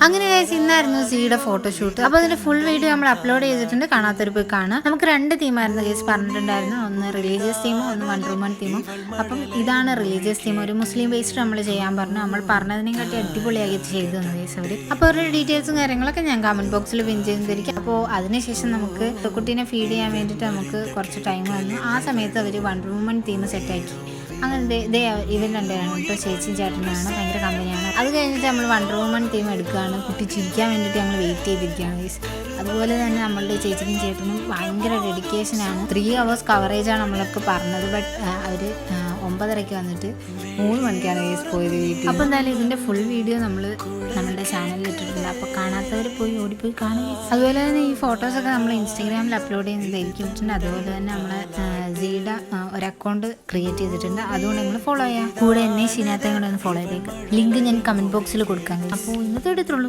അങ്ങനെ ഗൈസ് ഇന്നായിരുന്നു സിയുടെ ഫോട്ടോഷൂട്ട്. അപ്പോൾ അതിന്റെ ഫുൾ വീഡിയോ നമ്മൾ അപ്ലോഡ് ചെയ്തിട്ടുണ്ട്, കാണാത്തൊരു പോയി കാണാം. നമുക്ക് 2 തീമായിരുന്നു ഗൈസ് പറഞ്ഞിട്ടുണ്ടായിരുന്നു, ഒന്ന് റിലീജിയസ് തീമും ഒന്ന് വണ്ടർ വുമൺ തീമും. അപ്പം ഇതാണ് റിലീജിയസ് തീം, ഒരു മുസ്ലിം ബേസ്ഡ് നമ്മൾ ചെയ്യാൻ പറഞ്ഞു. നമ്മൾ പറഞ്ഞതിനെക്കാട്ടി അടിപൊളിയായിട്ട് ചെയ്തു തന്നു ഗൈസ് അവർ. അപ്പോൾ അവരുടെ ഡീറ്റെയിൽസും കാര്യങ്ങളൊക്കെ ഞാൻ കമന്റ് ബോക്സിൽ പിൻ ചെയ്തിരിക്കും. അപ്പോൾ അതിനുശേഷം നമുക്ക് കുട്ടീനെ ഫീഡ് ചെയ്യാൻ വേണ്ടിയിട്ട് നമുക്ക് കുറച്ച് ടൈം വന്നു. ആ സമയത്ത് അവർ വണ്ടർ വുമൺ തീം സെറ്റാക്കി. അങ്ങനെ ഇവൻ രണ്ടുപേരാണ് കേട്ടോ, ചേച്ചിയും ചേട്ടനാണ്, ഭയങ്കര കമ്പനിയാണ്. അത് കഴിഞ്ഞിട്ട് നമ്മൾ വണ്ടർ വുമൺ തീം എടുക്കുകയാണ്. കുട്ടി ചിരിക്കാൻ വേണ്ടിയിട്ട് ഞങ്ങൾ വെയിറ്റ് ചെയ്തിരിക്കുകയാണ് ഗൈസ്. അതുപോലെ തന്നെ നമ്മളുടെ ചേച്ചിക്കും ചേട്ടനും ഭയങ്കര ഡെഡിക്കേഷനാണ്. 3 hours കവറേജാണ് നമ്മളൊക്കെ പറഞ്ഞത്. ബട്ട് അവർ 9:30 വന്നിട്ട് 3 മണിക്കാണ് ഗൈസ് പോയത് വീട്ടിൽ. അപ്പോൾ എന്തായാലും ഇതിൻ്റെ ഫുൾ വീഡിയോ നമ്മൾ നമ്മുടെ ചാനലിൽ ഇട്ടിട്ടുണ്ട്. അപ്പോൾ കാണാത്തവർ പോയി ഓടിപ്പോയി കാണുക. അതുപോലെ തന്നെ ഈ ഫോട്ടോസൊക്കെ നമ്മൾ ഇൻസ്റ്റാഗ്രാമിൽ അപ്ലോഡ് ചെയ്യുന്നതായിരിക്കും. അതുപോലെ തന്നെ നമ്മൾ സിയുടെ ഒരു അക്കൗണ്ട് ക്രിയേറ്റ് ചെയ്തിട്ടുണ്ട്, അതുകൊണ്ട് നിങ്ങൾ ഫോളോ ചെയ്യാം. കൂടെ എന്നെ ഷിനാത്തയും കൂടെ ഒന്ന് ഫോളോ ചെയ്തേക്കാം. ലിങ്ക് ഞാൻ കമന്റ് ബോക്സിൽ കൊടുക്കാം. അപ്പോൾ ഇന്നത്തെ എടുത്തുള്ളൂ.